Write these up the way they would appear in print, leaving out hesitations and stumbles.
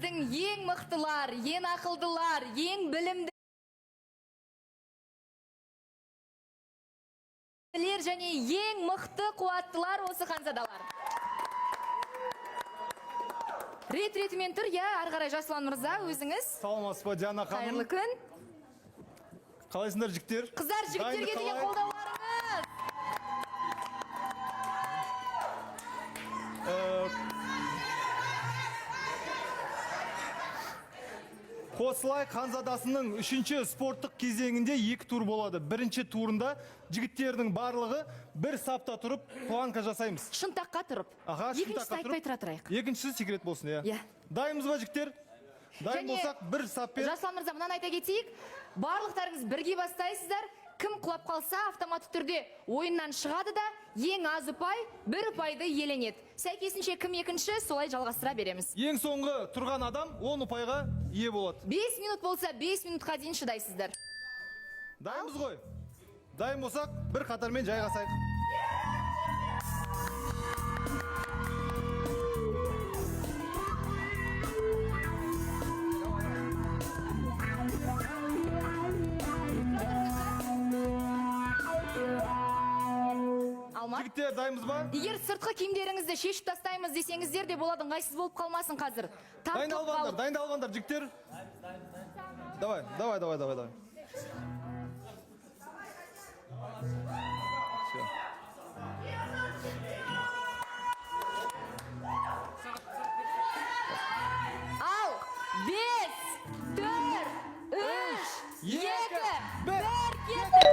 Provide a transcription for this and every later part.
біздің ең мықтылар, ең ақылдылар, ең білімділер және ең мықты қуаттылар осы ханзадалар. Рет-ретімен тұр, ары қарай Жасұлан мырза, өзіңіз. Саламатсыз ба, Диана ханым? Қайырлы күн. Қалайсыңдар, жігіттер? Қыздар, жігіттерге деген қолдауларыңыз. Қосылай ханзадасының 3-ші спорттық кезеңінде 2 тур болады. Бірінші турында жігіттердің барлығы бір сапта тұрып, планка жасаймыз. Шынтаққа тұрып. Аха, Екіншісі айтпай тұра тұрайық. Екіншісі секрет болсын, иә. Дайынбыз ба, жігіттер? Дайын болсақ, бір саппен. Жасұлан мырза, мұнан айта кетейік. Барлықтарыңыз бірге бастайсыздар. Кім құлап қалса, автоматты түрде ойыннан шығады да, ең аз ұпай, бір ұпайды еленеді. Сәйкесінше кім екінші, солай жалғастыра береміз. Ең соңғы тұрған адам 10 ұпайға ие болады. 5 минут болса, 5 минутқа дейін шыдайсыздар. Дайынбыз ғой? Дайын болсақ, бір қатармен жайғасайық. Жігіттер, дайынбыз ба? Егер сыртқы киімдеріңізді шешіп тастаймыз десеңіздер де болады, ыңғайсыз болып қалмасын қазір. Дайындалғандар, жігіттер. Давай. Ал, 5, 4, 3, 2, 1, кетті!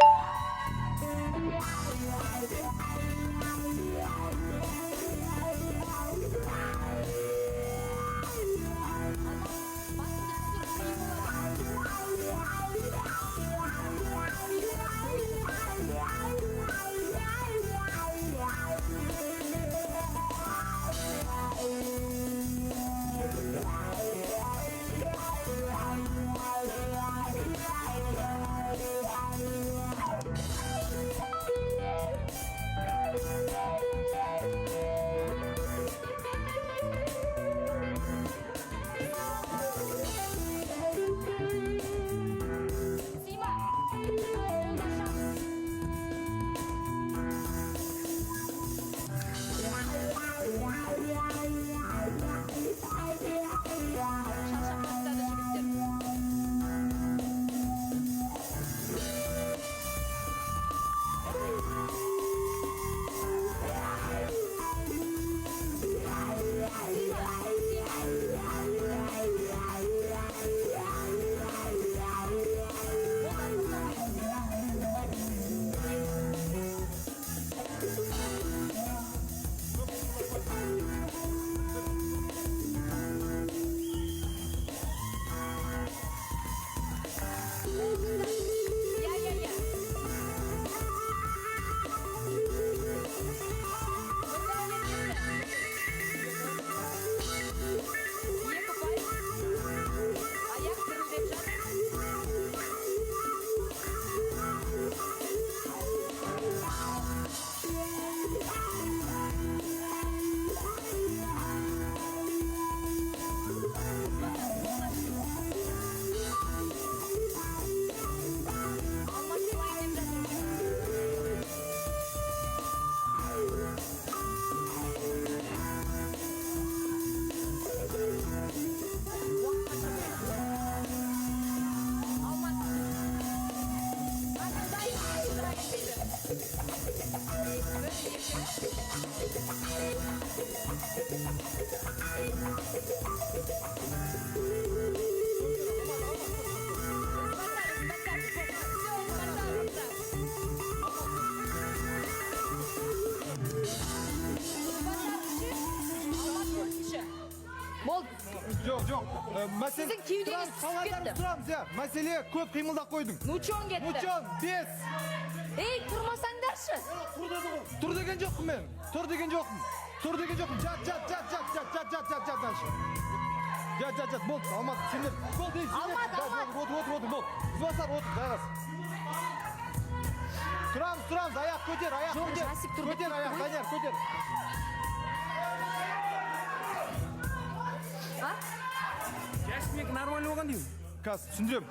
Жоқ. Сіздің кеудеңіз түсіп кетті. Мәселе көп қимылдап қойдың. Мучон кетті. Мучон, 5. Ей, тұрмасаңдаршы. Тұр деген жоқпын мен. Жат. Болды, Алмат, сендер. Алмат. Болды. Звасар, жайғас. Тұрамыз, аяқ көтер. Көтер, аяқ, Данияр, көтер. менікі нормально болған деймін. қазір түсіндірем.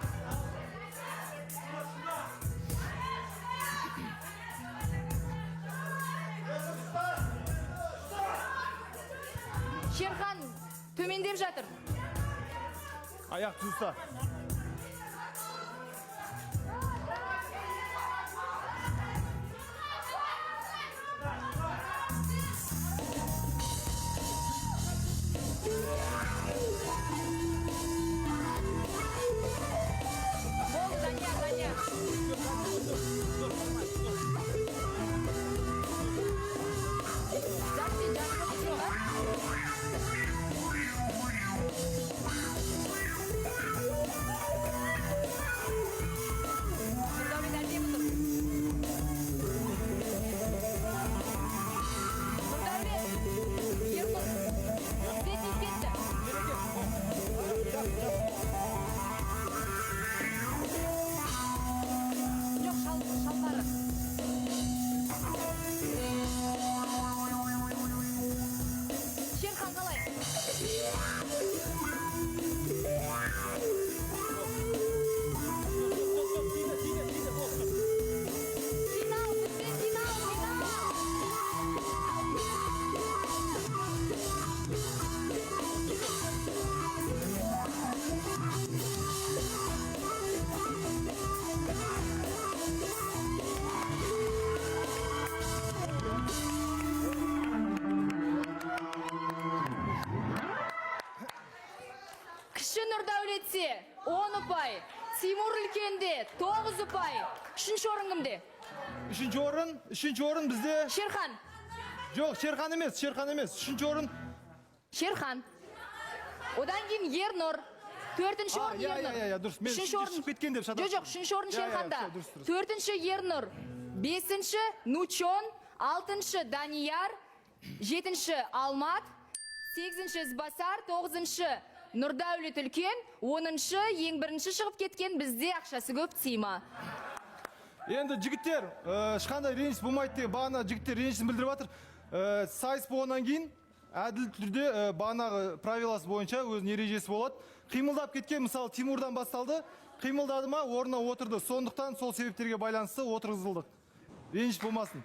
Шерхан төмендеп жатыр. Аяқ тұста. Болды, Данияр. Жақсы, Шерхан қалай? Финал, бізде финал. Кіші Нұрдәулетте 10 ұпай, Тимур үлкенде 9 ұпай. Үшінші орын кімде? Үшінші орын бізде. Шерхан. Жоқ, Шерхан емес. Үшінші орын. Шерхан. Одан кейін Ернұр. Төртінші орын Ернұр. Дұрыс. Мен Үшінші орын шығып кеткен деп шатасың. Жоқ, үшінші орын Шерханда. Дұрыс. Төртінші Ернұр. Бесінші Нучон. Алтыншы Данияр. Жетінші Алмат. Сегізінші Ізбасар. Тоғызыншы Нұрдәулет үлкен. Оныншы ең бірінші шығып кеткен бізде ақшасы көп Тима. Енді жігіттер, ешқандай реніш болмайды деген бағана жігіттер ренішін білдіріп жатыр. Сайыс болғаннан кейін әділ түрде бағанағы правиласы бойынша өзінің ережесі болады. Қимылдап кеткен, мысалы Тимурдан басталды, қимылдады ма, орнына отырды. Сондықтан сол себептерге байланысты отырғызылдық. Реніш болмасын.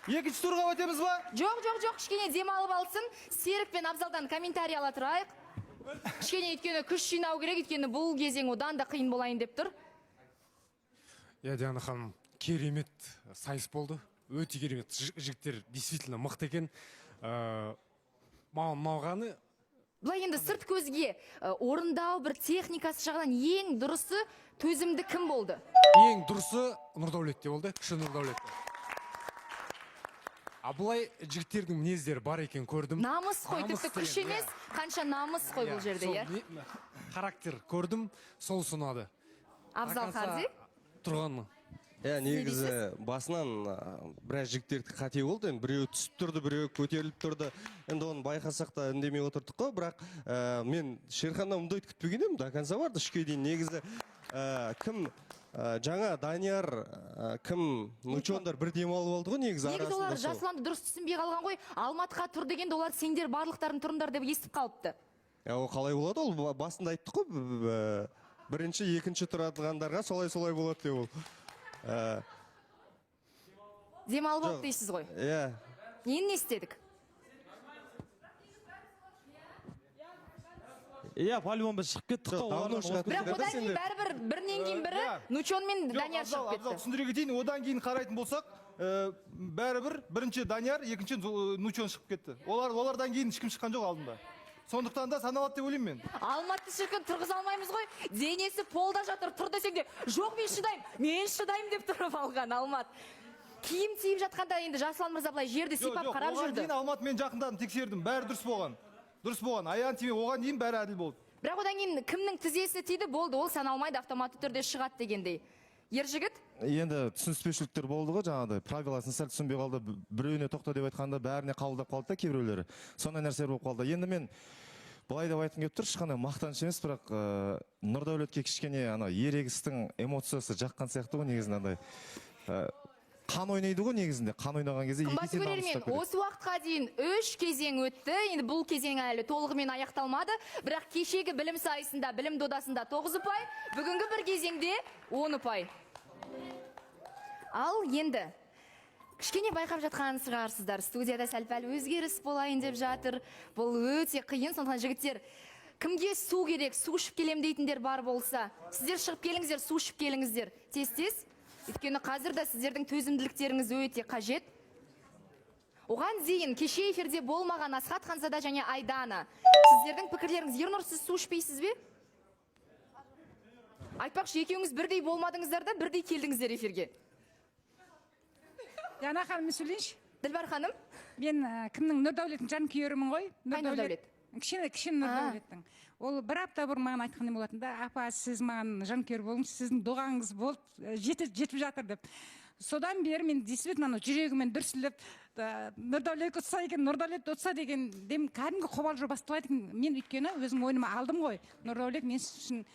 Екінші турға өтеміз ба? Жоқ, кішкене демалып алсын. Серік пен Абзалдан комментарий ала тұрайық. Кішкене өйткені күш жинау керек, өйткені бұл кезең одан да қиын болайын деп тұр. Диана ханым, керемет сайыс болды. Өте керемет. Жігіттер действительно мықты екен. Маған ұнағаны Бұлай енді сырт көзге орындау бір техникасы жағынан ең дұрысы төзімді кім болды? ең дұрысы Нұрдәулетте болды, кіші Нұрдәулетте. А бұлай жігіттердің мінездері бар екен көрдім. Намыс қой, тіпті күш емес, қанша намыс қой бұл жерде, иә? Характер көрдім, сол сұнады. Абзал Харзи? Тұрғанмын. Негізі басынан біраз жігіттерді қате болды. Біреу түсіп тұрды, біреу көтеріліп тұрды. Енді оны байқасақ та үндемей отырдық қой. Бірақ мен Шерханнан мұндайды күтпеген едім. До конца барды үшке дейін. Негізі кім жаңа Данияр, кім Нучондар бір демалып алды ғой негізі Негізі арасында. олар жасұланды дұрыс түсінбей қалған ғой. Алматыға тұр дегенде олар сендер барлықтарын тұрыңдар деп естіп қалыпты. Ол қалай болады? Ол басында айттық қой. Бірінші, екінші тұратылғандарға солай болады деп ол. Демалып алып дейсіз ғой. Иә. Енді не істедік? Иә, по-любому біз шығып кеттік қой. Бірақ одан кейін бәрібір бірінен кейін бірі Нучон мен Данияр шығып кетті. Түсіндіре кетейін, одан кейін қарайтын болсақ, бәрібір бірінші Данияр, екінші Нучон шығып кетті. Олардан кейін ешкім шыққан жоқ алдында. Сондықтан да саналады деп ойлаймын мен. Алматты шіркін тұрғыз алмаймыз ғой. Денесі полда жатыр, тұр десең де, жоқ мен шыдаймын деп тұрып алған Алмат. Киім тиіп жатқанда енді Жасұлан мырза былай жерді сипап қарап Оған жүрді. дейін Алмат мен жақындаdım, тексердім, бәрі дұрыс болған. Аян тиме, оған дейін бәрі әділ болды. Бірақ одан кейін кімнің тізесі тиді, болды, ол саналмайды, автоматты түрде шығады дегендей. Ержігіт? Енді түсініспеушіліктер болды ғой, жаңағыдай правиласын сәл түсінбей қалды, біреуіне тоқта деп айтқанда бәріне қабылдап қалды да кейбіреулері. Сондай нәрселер болып қалды. Енді мен былай деп айтқым келіп тұр, ешқандай мақтаныш емес, бірақ Нұрдәулетке кішкене ерегістің эмоциясы жаққан сияқты ғой негізінде андай. қан ойнайды ғой негізінде. Қан ойнаған кезде екі Қымбатты есе намыс көрермен, ұстап кетеді. осы уақытқа дейін 3 кезең өтті. Енді бұл кезең әлі толығымен аяқталмады. Бірақ кешегі білім сайысында, білім додасында 9 ұпай, бүгінгі бір кезеңде 10 ұпай. Ал енді кішкене байқап жатқан шығарсыздар. Студияда сәл-пәл өзгеріс болайын деп жатыр. Бұл өте қиын, сондықтан жігіттер, кімге су керек, су ішіп келем дейтіндер бар болса, сіздер шығып келіңіздер, су ішіп келіңіздер. Тез-тез. Өйткені қазір де сіздердің төзімділіктеріңіз өте қажет. Оған дейін кеше эфирде болмаған Асхат Ханзада және Айдана. Сіздердің пікірлеріңіз, Ернұр, сіз су ішпейсіз бе? Айтпақшы, екеуіңіз бірдей болмадыңыздар да, бірдей келдіңіздер эфирге. Яна ханым, сөйлейінші. Ділбар ханым, Мен кімнің Нұрдәулеттің жанкүйерімін ғой. Қай Нұрдәулет? Кішкене Нұрдәулеттің. Ол бір апта бұрын маған айтқан болатын да, апа, сіз маған жанкүйер болыңыз, сіздің дұғаңыз болып жетіп жатыр деп. Содан бері мен действительно жүрегімен дүрсіліп, Нұрдәулет ұтса екен, Нұрдәулет ұтса деген дем кәдімгі қобалжу басталады екен. Мен өйткені өзім ойныма алдым ғой. Нұрдәулет мен сен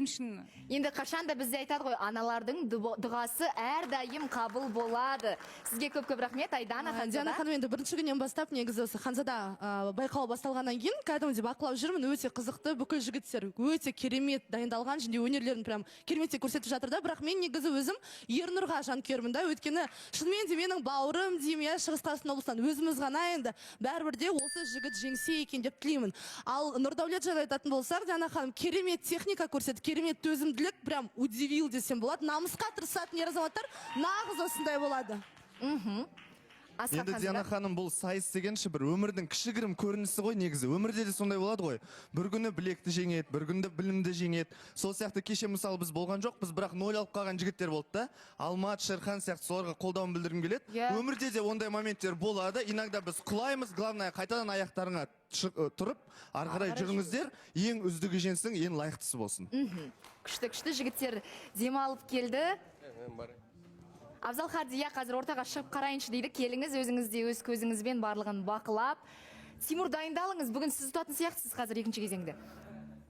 үшін. енді қашанда бізде айтады ғой, аналардың дұғасы әрдайым қабыл болады. Сізге көп-көп рахмет, Айдана Диана Ханзада. ханым, енді бірінші күннен бастап негізі осы Ханзада байқау басталғаннан кейін кәдімгідей бақылап жүрмін, өте қызықты, бүкіл жігіттер өте керемет дайындалған және өнерлерін прям кереметтей көрсетіп жатыр да. Бірақ мен негізі өзім Ернұрға жанкүйермін да, өйткені шынымен де менің бауырым деймін, Шығыс Қазақстан облысынан өзіміз ғана енді бәрібір де осы жігіт жеңсе екен деп тілеймін. Ал Нұрдәулет жайлы айтатын болсақ, Диана ханым керемет техника көрсетті, керемет төзімділік, прям удивил десем болады. Намысқа тырысатын ер азаматтар нағыз осындай болады. Асхат Енді Диана Ханзада. ханым, бұл сайыс дегенші бір өмірдің кішігірім көрінісі ғой негізі. Өмірде де сондай болады ғой. Бір күні білекті жеңеді, бір күнді білімді жеңеді. Сол сияқты кеше мысалы біз болған жоқ, біз бірақ 0 алып қалған жігіттер болды да. Алмат, Шерхан сияқты соларға қолдауын білдіргім келеді. Иә. Өмірде де ондай моменттер болады. Иногда біз құлаймыз, главное қайтадан аяқтарыңа тұрып, ары қарай жүріңіздер. Ең үздігі женсің, ең лайықтысы болсын. Күшті жігіттер демалып келді. Абзал Хардия қазір ортаға шығып қарайыншы дейді. Келіңіз, өзіңізде өз көзіңізбен барлығын бақылап. Тимур, дайындалыңыз. Бүгін сіз ұтатын сияқтысыз қазір екінші кезеңде.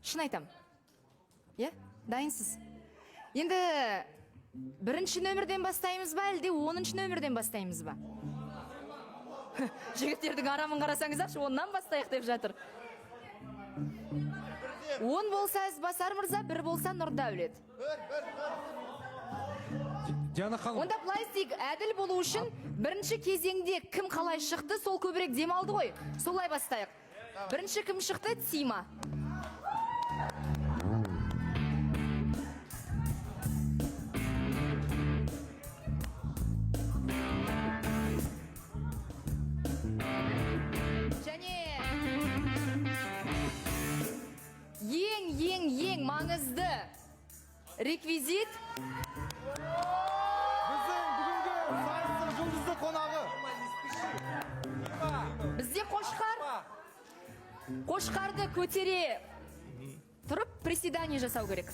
Шын айтам. Е, дайынсыз. Енді бірінші нөмірден бастаймыз ба, әлде 10-шы нөмірден бастаймыз ба? Жігіттердің арамын қарасаңыздаршы, 10-нан бастайық деп жатыр. 10 болса Ізбасар мырза, 1 болса Нұрдәулет. Диана ханым, Онда былай істейік, әділ болу үшін бірінші кезеңде кім қалай шықты, сол көбірек демалды ғой. Солай бастайық. Бірінші кім шықты? Тима. Және ең маңызды реквизит Біздің бүгінгі сайыстың жұлдызды қонағы. бізде қошқарды көтере тұрып приседание жасау керек.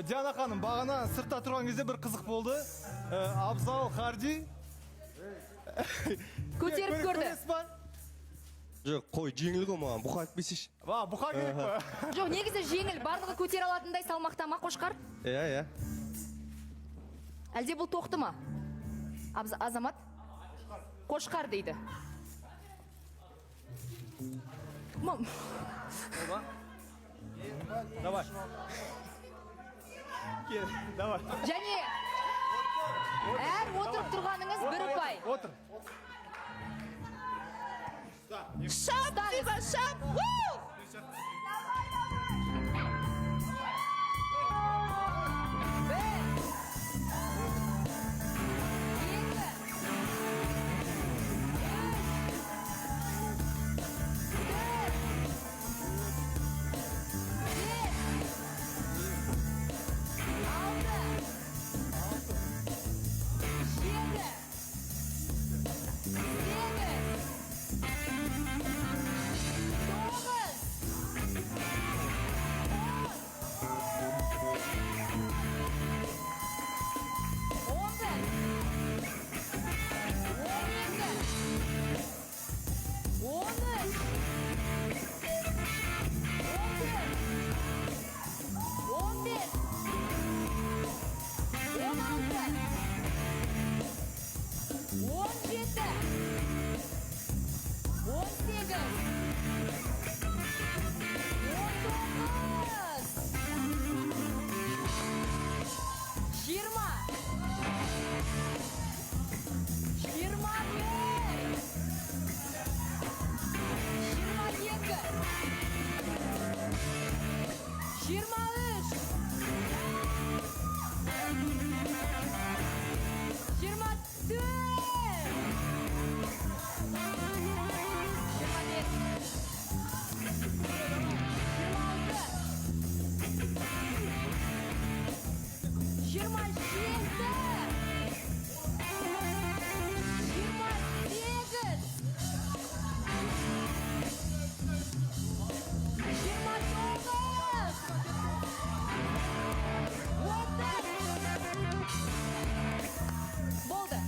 Диана ханым, бағана сыртта тұрған кезде бір қызық болды. Абзал Харди Көтеріп көрді. көресіз ба? Жоқ, қой, жеңіл ғой маған, бұқа айтпесейші. Бұқа керек па? Жоқ, негізі жеңіл, барлығы көтере алатындай салмақта ма қошқар? Иә. Әлде бұл тоқты ма? Азамат? Қошқар дейді. Давай. Давай. Және әр отырып тұрғаныңыз 1 ұпай. Отыр. Шап, Тима, шап! Жиырма төрт. Жиырма бес. Жиырма алты. Жиырма жеті. Жиырма сегіз. Жиырма тоғыз. Отыз. Болды.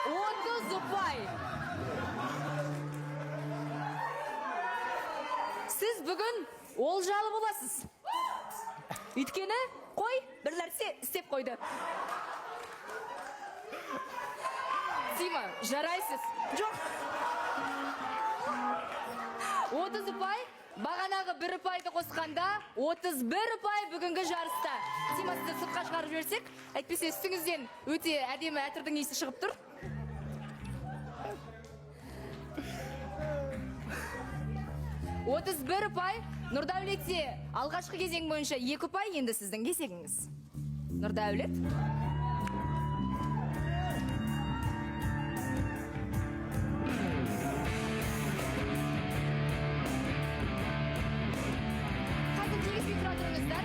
Отыз ұпай. Сіз бүгін олжалы боласыз. Өйткені қой бір нәрсе істеп қойды. Тима, жарайсыз. Жоқ. 30 ұпай, бағанағы 1 ұпайды қосқанда 31 ұпай бүгінгі жарыста. Тима, сізді сыртқа шығарып жіберсек, әйтпесе үстіңізден өте әдемі әтірдің иісі шығып тұр. Отыз бір ұпай. Нұрдәулетте алғашқы кезең бойынша 2 ұпай, енді сіздің кезегіңіз. Нұрдәулет. Қазір тегіспей тұра тұрыңыздар.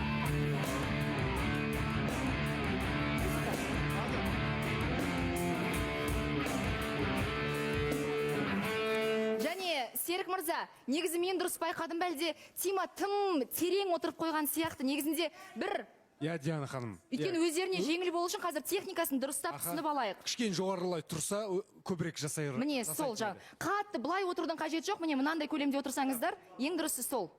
Және Серік мырза, негізі мен дұрыс байқадым бәлде, Тима тым терең отырып қойған сияқты. Негізінде бір Диана ханым. өйткені өздеріне жеңіл болу үшін қазір техникасын дұрыстап түсініп алайық. Кішкене жоғарылай тұрса, көбірек жасай. Міне сол жақ. Қатты былай отырудың қажеті жоқ. Міне мынандай көлемде отырсаңыздар, ең дұрысы сол.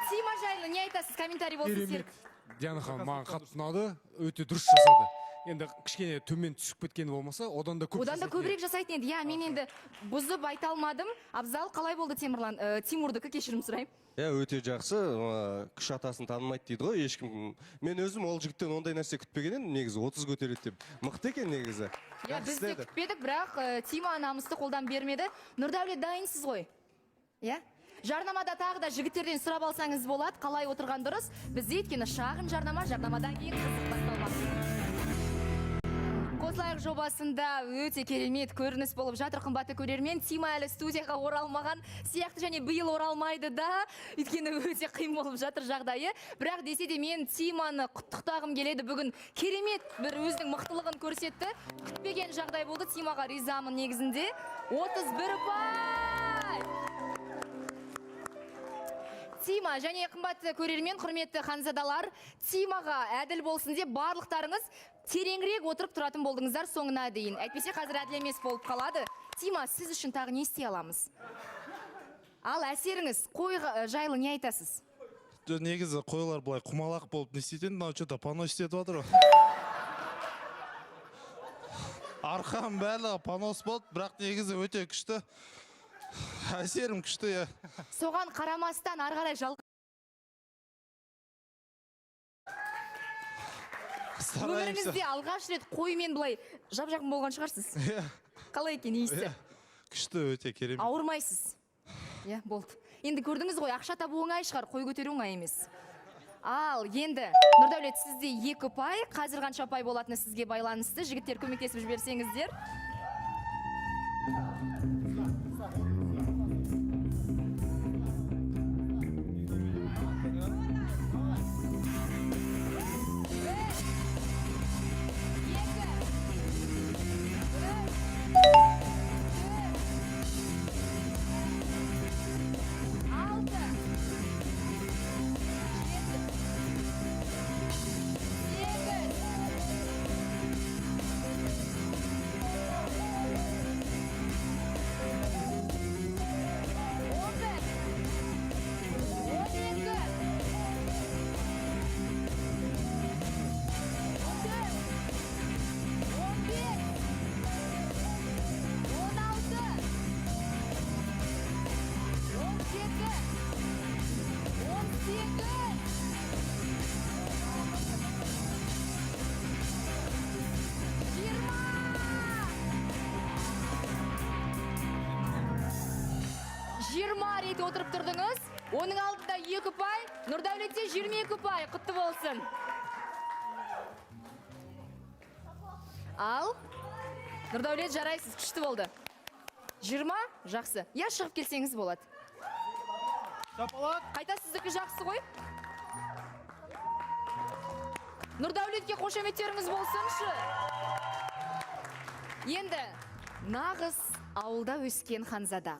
Тима жайлы не айтасыз? Комментарий болсын, Серік. Диана ханым, маған қатты ұнады, өте дұрыс жасады. Енді кішкене төмен түсіп кеткені болмаса, одан да көбірек жасайтын еді. Я, мен енді бұзып айта алмадым. Абзал, қалай болды Тимурдікі, кешірім сұрайым? Өте жақсы, күш атасын танымайды дейді ғой, ешкім. Мен өзім ол жігіттен ондай нәрсе күтпеген едім, негізі 30 көтереді деп. Мықты екен негізі. Біз де күтпедік, бірақ Тима намысты қолдан бермеді. Нұрдәулет, дайынсыз ғой? Жарнамада тағы да жігіттерден сұрап алсаңыз болады, қалай отырған дұрыс. Бізде өйткені шағын жарнамадан кейін қызық басталмақ. Қосылайық жобасында өте керемет көрініс болып жатыр, қымбатты көрермен. Тима әлі студияға оралмаған сияқты, және биыл оралмайды да, өйткені өте қиын болып жатыр жағдайы. Бірақ десе де мен Тиманы құттықтағым келеді. Бүгін керемет бір өзінің мықтылығын көрсетті. Күтпеген жағдай болды. Тимаға ризамын негізінде. 31 ұпай. Тима, және қымбатты көрермен, құрметті ханзадалар, Тимаға әділ болсын деп барлықтарыңыз тереңірек отырып тұратын болдыңыздар соңына дейін. Әйтпесе қазір әділ емес болып қалады. Тима, сіз үшін тағы не істей аламыз? Ал әсеріңіз, қой жайлы не айтасыз? Негізі қойлар былай құмалақ болып не істейтін, мынау что-то понос істетіп жатыр. Арқам барлығы понос болды, бірақ негізі өте күшті. Әсерім күшті. Соған қарамастан ары қарай өміріңізде алғаш рет қоймен былай жап-жақын болған шығарсыз. Қалай екен иісі? Күшті, өте керемет. Ауырмайсыз. Болды. Енді көрдіңіз ғой, ақша табу оңай шығар, қой көтеру оңай емес. Ал енді Нұрдәулет, сізде 2 ұпай, қазір қанша ұпай болатыны сізге байланысты. Жігіттер, көмектесіп жіберсеңіздер. 20 рет отырып тұрдыңыз. Оның алдында 2 ұпай, Нұрдәулетте 22 ұпай. Құтты болсын. Ал Нұрдәулет жарайсыз, күшті болды. 20, жақсы. Я шығып келсеңіз болады. Шапалақ. Қайта сіздікі жақсы ғой. Нұрдәулетке қошеметтеріңіз болсыншы. Енді нағыз ауылда өскен Ханзада.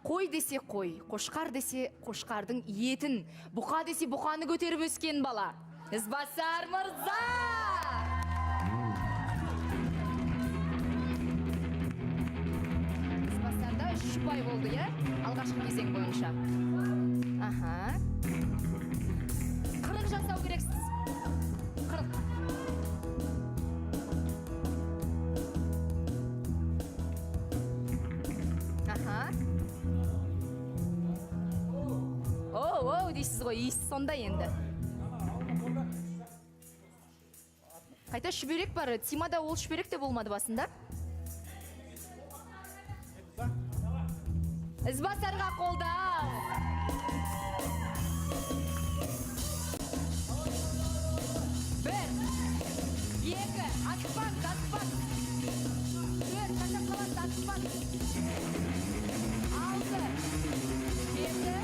Қой десе қой, қошқар десе қошқардың етін, бұқа десе бұқаны көтеріп өскен бала. Ізбасар мырза! Ізбасарда 3 ұпай болды, я? Алғашқы кезең бойынша. Аха. 40 жасау керексіз. 40. Аха. Оу, дейсіз ғой, иіс сонда енді. Қайта шүберек бар, Тимада ол шүберек те болмады басында. Ізбасарға қолдау. Бір, екі, атпан, атпан. Төрт, қашақлават, атпан. 6, 7,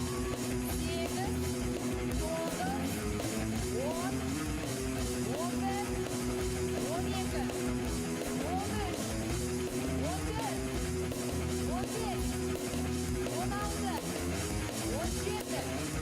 8, 9, 10, 11, 12, 13, 14, 15, 16, 17, 18, 19, 20, 27.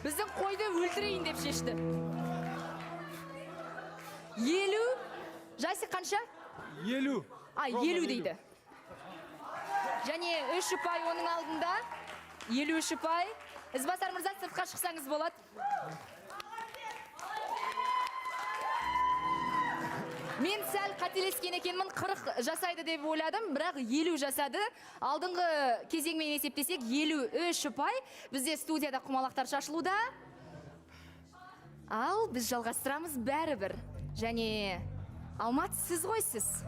Біздің қойды өлтірейін деп шешті. 50, жайсы қанша? 50. 50 дейді. Және 3 ұпай оның алдында. 53 ұпай. Ізбасар мырза, сыртқа шықсаңыз болады. Мен сәл қателескен екенмін, 40 жасайды деп ойладым, бірақ 50 жасады. Алдыңғы кезеңмен есептесек 53 ұпай. Бізде студияда құмалақтар шашылуда. Ал біз жалғастырамыз бәрібір. Және Алмат, сіз ғойсыз.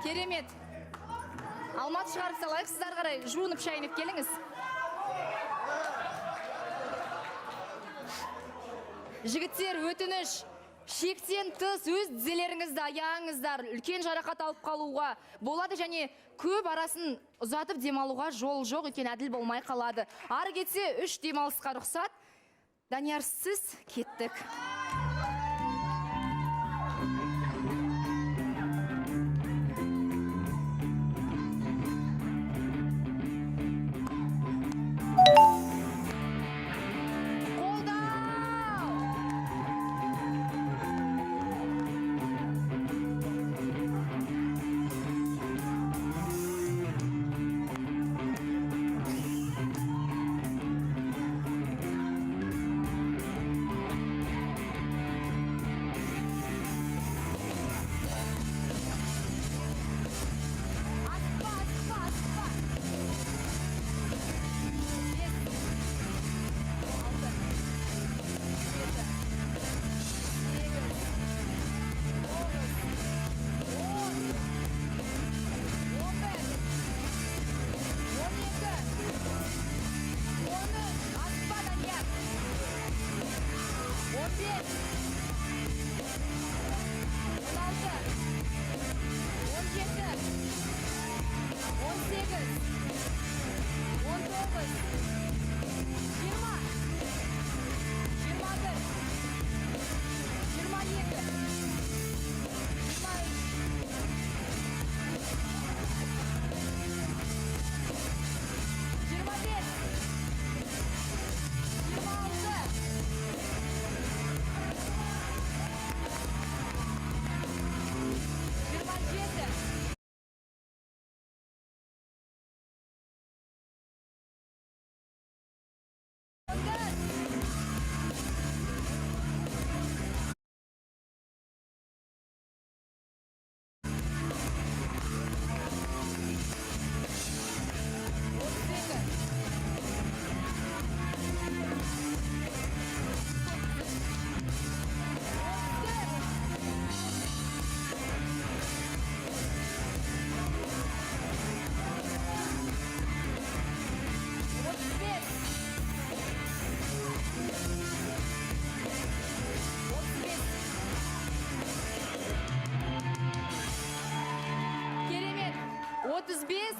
Керемет. Алмат шығарып салайық, сіздер қарай жуынып шайынып келіңіз. Жігіттер, өтініш. Шектен тыс өз тізелеріңізді аяңыздар, үлкен жарақат алып қалуға болады және көп арасын ұзатып демалуға жол жоқ екен, әділ болмай қалады. Ары кетсе 3 демалысқа рұқсат. Данияр, сіз кеттік.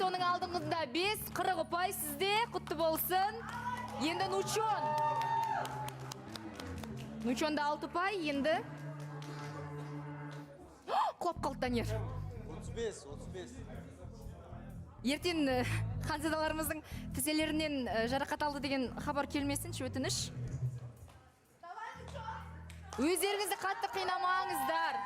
Оның алдыңызда 5, 40 ұпай сізде, құтты болсын. Енді Нучон. Нучонда 6 ұпай, енді. Құлап қалды Данияр. 35. Ертең ханзадаларымыздың тізелерінен жарақат алды деген хабар келмесінші, өтініш. Өздеріңізді қатты қинамаңыздар.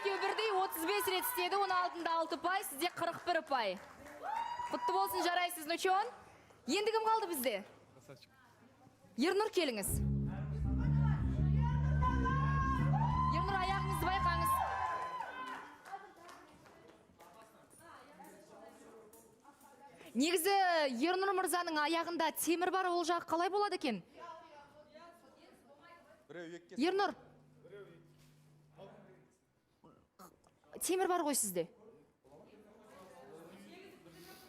екеу бірдей 35 рет істеді, оның алдында 6 ұпай, сізде 41 ұпай. Құтты болсын, жарайсыз, Нучон. Енді кім қалды бізде? Ернұр, келіңіз. Ернұр, аяғыңызды байқаңыз. Негізі Ернұр мырзаның аяғында темір бар, ол жағы қалай болады екен? Ернұр, темір бар ғой сізде.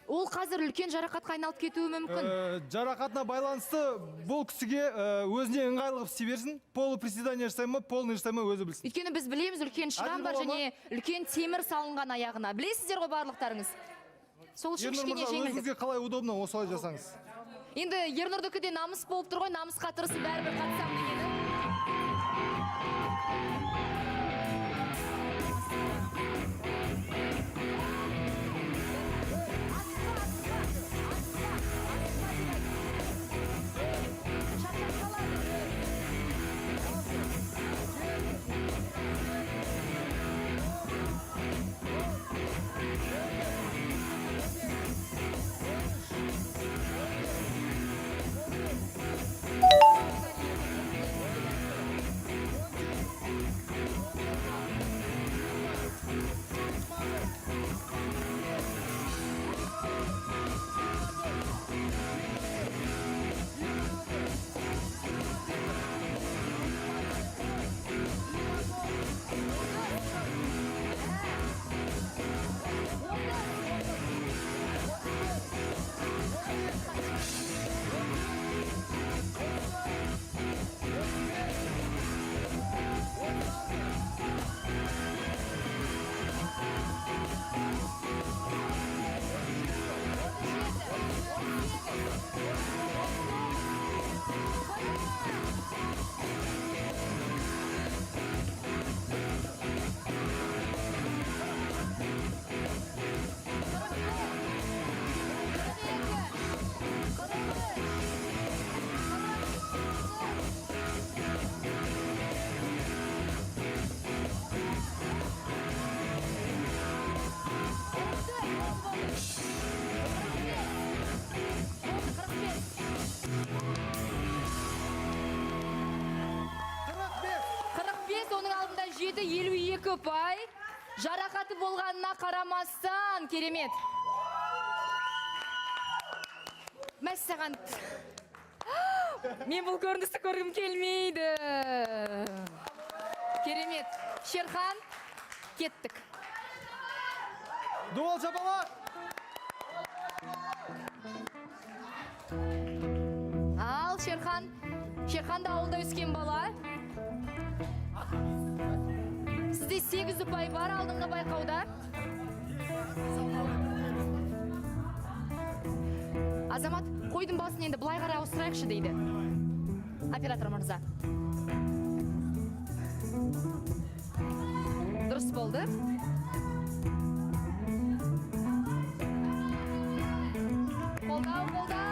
Ол қазір үлкен жарақатқа айналып кетуі мүмкін. Жарақатына байланысты бұл кісіге өзіне ыңғайлы қылып істей берсін. Полуприседание жасай ма, полный жасай ма, өзі білсін. Өйткені біз білеміз, үлкен шрам бар және үлкен темір салынған аяғына. Білесіздер ғой барлықтарыңыз. Сол үшін кішкене жеңілдік. Өзіңізге қалай удобно, осылай жасаңыз. Енді Ернұрдікі де намыс болып тұр ғой, намысқа тырысып бәрібір қатысам дегені. Оның алдында 7-52 ұпай. Жарақаты болғанына қарамастан, керемет. Мәссаған. Мен бұл көріністі көргім келмейді. Керемет. Шерхан, кеттік. Дуал жабалақ! Ал, Шерхан. Шерхан да ауылда өскен бала. Сізде 8 ұпай бар алдыңғы байқауда. Азамат, қойдың басын енді бұлай қарай ауыстырайықшы дейді. Оператор мырза. Дұрыс болды. Қолдау, қолдау.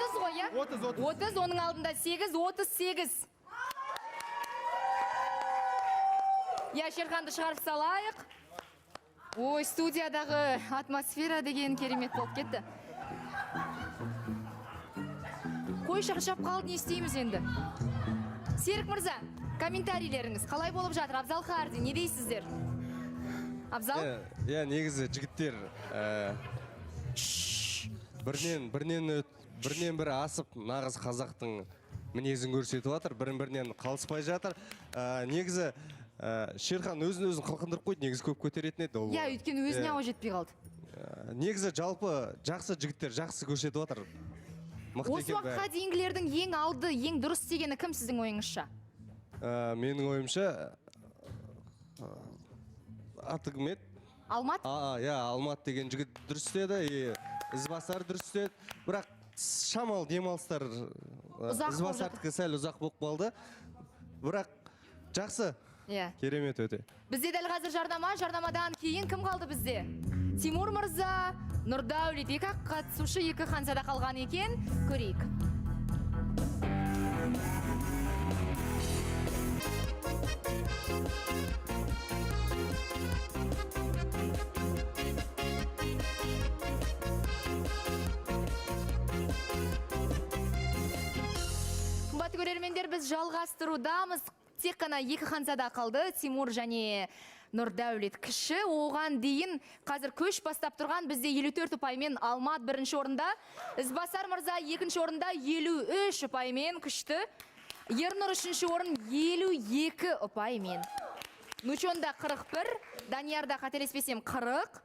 30 ғой, иә? 30, оның алдында 8, 38. Я Шерханды шығарып салайық. Ой, студиядағы атмосфера деген керемет болып кетті. Қой шаршап қалды, не істейміз енді? Серік мырза, комментарийлеріңіз қалай болып жатыр? Абзал Харди, не дейсіздер? Абзал? Негізі жігіттер бірінен бірі асып, нағыз қазақтың мінезін көрсетіп жатыр, бірінен қалыспай жатыр. Негізі Шерхан өзін қалқындырып қойды, негізі көп көтеретін еді. Я, өйткені өзіне ауа жетпей қалды. Негізі жалпы жақсы жігіттер жақсы көрсетіп жатыр. Осы уақытқа дейінгілердің ең алды, ең дұрыс дегені кім сіздің ойыңызша? Менің ойымша аты кім еді? Алмат? Алмат деген жігіт дұрыс деді, Ізбасар дұрыс деді. Бірақ шамалы демалыстар Ізбасардікі сәл ұзақ болып қалды. Бірақ жақсы, керемет өте. Бізде дәл қазір жарнамадан кейін кім қалды бізде? Тимур мырза, Нұрдәулет, екі қатысушы, екі Ханзада қалған екен, көрейік. Қымбатты көрермендер, біз жалғастырудамыз. Тек қана екі Ханзада қалды, Тимур және Нұрдәулет кіші. Оған дейін қазір көш бастап тұрған бізде 54 ұпаймен Алмат бірінші орында. Ізбасар мырза екінші орында 53 ұпаймен күшті. Ернұр үшінші орын 52 ұпаймен. Нучонда 41, Даниярда қателеспесем 40.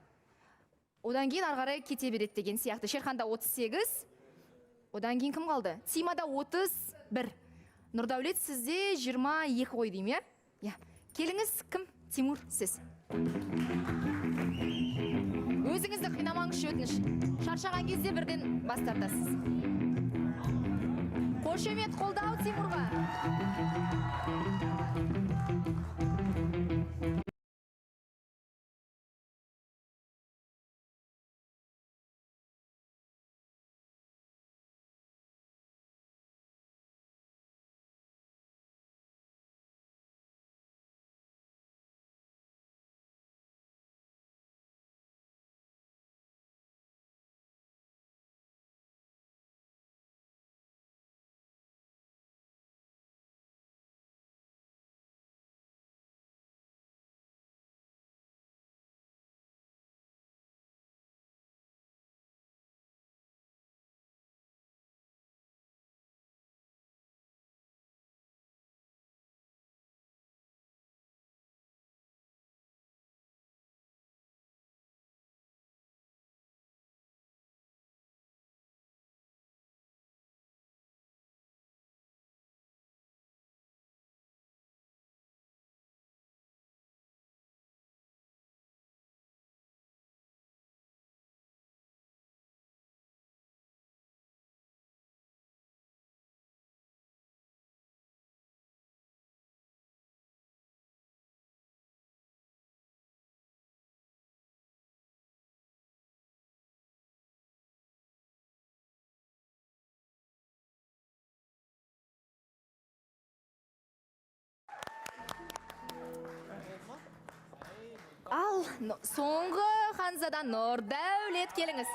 Одан кейін арғарай кете береді деген сияқты. Шерханда 38. Одан кейін кім қалды? Тимада 31. Нұрдәулет сізде 22 қой дейм, е? Келіңіз, кім? Тимур, сіз. Өзіңізді қинамаңызшы, өтініш. Шаршаған кезде бірден бас тартасыз. Қошемет, қолдау Тимурға. Ал, соңғы Ханзадан Нұрдәулет, келіңіз.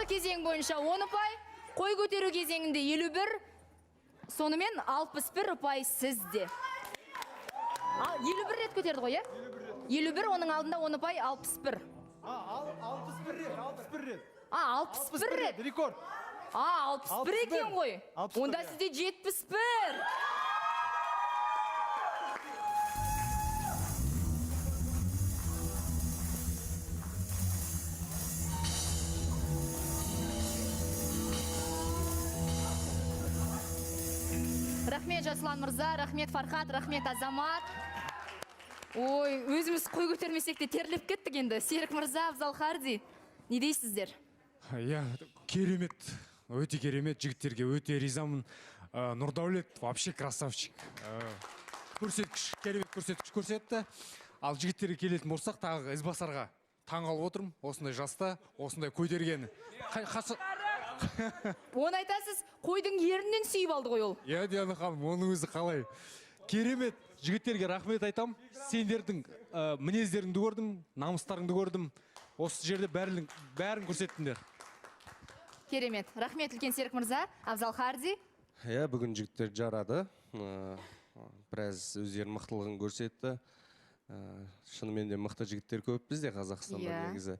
кезең бойынша 10 ұпай, қой көтеру кезеңінде 51, сонымен 61 ұпай сізде. 51 рет көтерді ғой, 51, оның алдында 10 ұпай, 61. 61 рет. 61 рет. Рекорд. 61 екен ғой. Онда сізде 71. Рахмет Жасұлан мырза, рахмет Фархат, рахмет Азамат. Ой, өзіміз қой көтермесек те терлеп кеттік енді. Серік мырза, Абзал Харди, не дейсіздер? Иә, керемет, өте керемет, жігіттерге өте ризамын. Нұрдәулет вообще красавчик. Көрсеткіш, керемет көрсеткіш көрсетті. Ал жігіттерге келетін болсақ, тағы Ізбасарға таң қалып отырмын. Осындай жаста, осындай көтергені. Оны айтасыз, қойдың ерінен сүйіп алды ғой ол. Иә, Диана ханым, оның өзі қалай. Керемет, жігіттерге рахмет айтам. Сендердің мінездеріңді көрдім, намыстарыңды көрдім. Осы жерде бәрін көрсеттіңдер. Керемет. Рахмет үлкен Серік мырза. Абзал Харди. Иә, бүгін жігіттер жарады. Біраз өздерінің мықтылығын көрсетті. Шынымен де мықты жігіттер көп бізде Қазақстанда негізі.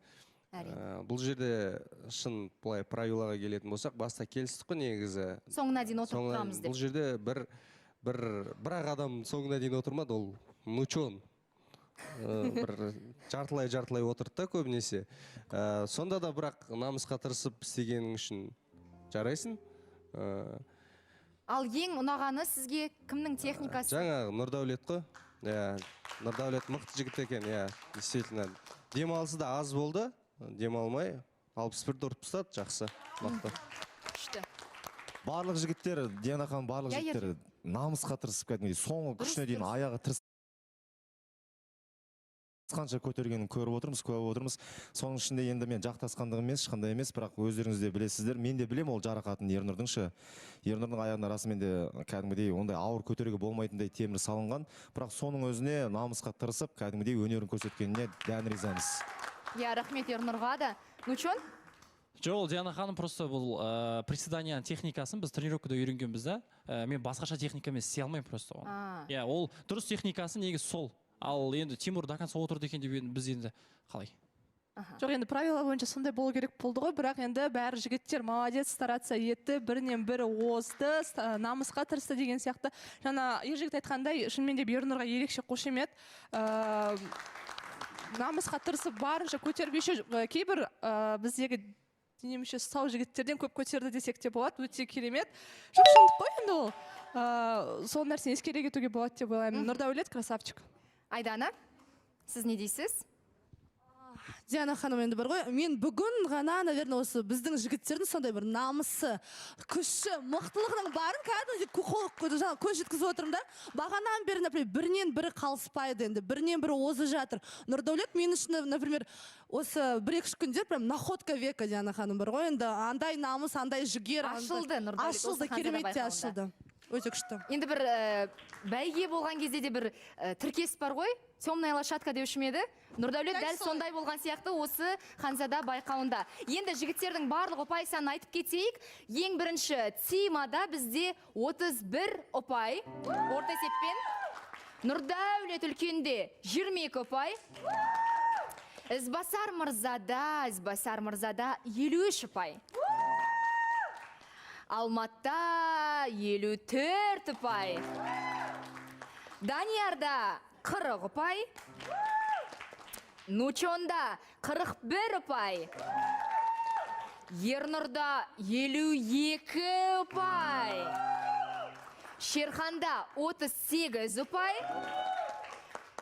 Бұл жерде шын бұлай правилаға келетін болсақ, баста келістік қой негізі. Соңына дейін отырып тұрамыз деп. Бұл жерде бір-ақ адам соңына дейін отырмады, ол нучон. Бір жартылай отырды да көбінесе. Сонда да бірақ намысқа тырысып істегенің үшін жарайсың. Ал ең ұнағаны сізге кімнің техникасы? Жаңа Нұрдәулет қой. Нұрдәулет мықты жігіт екен, действительно. Демалысы да аз болды. Демалмай 61 ұрып тастады, жақсы, мықты. Күшті. Барлық жігіттер, Диана ханым, барлық жігіттер намысқа тырысып кәдімгідей соңғы күшіне дейін аяғы тырысқанша көтергенін көріп отырмыз. Соның ішінде енді мен жақтасқандығы емес, ешқандай емес, бірақ өздеріңіз де білесіздер. Мен де білем ол жарақатын Ернұрдың аяғына расымен де кәдімгідей ондай ауыр көтеруге болмайтындай темір салынған, бірақ соның өзіне намысқа тырысып кәдімгідей өнерін көрсеткеніне дән ризамыз. Иә, рахмет Ернұрға да. Нучон? Жоқ, Диана ханым просто бұл приседанияның техникасын біз тренировкада үйренгенбіз да. Мен басқаша техникамен істей алмаймын просто оны. Иә, ол дұрыс техникасы негізі сол. Ал енді Тимур до конца отырды екен деп біз енді қалай? Жоқ, енді правила бойынша сондай болу керек болды ғой, бірақ енді бәрі жігіттер молодец, стараться етті, бірінен бірі озды, намысқа тырысты деген сияқты. Жаңа ержігіт айтқандай, шынымен де Ернұрға ерекше қошемет. Намысқа тырысып барынша көтеріп, кейбір біздегі дене мүшесі сау жігіттерден көп көтерді десек те болады, өте керемет. Жоқ, шындық қой енді ол. Сол нәрсені ескере кетуге болады деп ойлаймын. Нұрдәулет красавчик. Айдана, сіз не дейсіз? Диана ханым енді бар ғой, мен бүгін ғана, наверное, осы біздің жігіттердің сондай бір намысы, күші, мықтылығының барын кәдімгідей көз жеткізіп отырмын да. Бағанан бері, например, бірінен бірі қалыспайды енді, бірінен бірі озы жатыр. Нұрдәулет мен үшін, например, осы бір-екі күндер прям находка века, Диана ханым бар ғой, енді андай намыс, андай жігер. Ашылды Нұрдәулет. Ашылды, кереметте ашылды. Өте күшті. Енді бір бәйге болған кезде де бір тіркес бар ғой, темная лошадка деуші ме еді? Нұрдәулет дәл сондай болған сияқты осы Ханзада байқауында. Енді жігіттердің барлық ұпай санын айтып кетейік. Ең бірінші Тимада бізде 31 ұпай орта есеппен. Нұрдәулет үлкенде 22 ұпай. Ізбасар мырзада 53 ұпай. Алматта 54 ұпай. Даниярда 40 ұпай. Нучонда 41 ұпай. Ернұрда 52 ұпай. Шерханда 38 ұпай.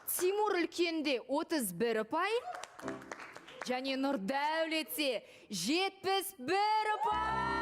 Тимур үлкенде 31 ұпай. Және Нұрдәулетте 71 ұпай.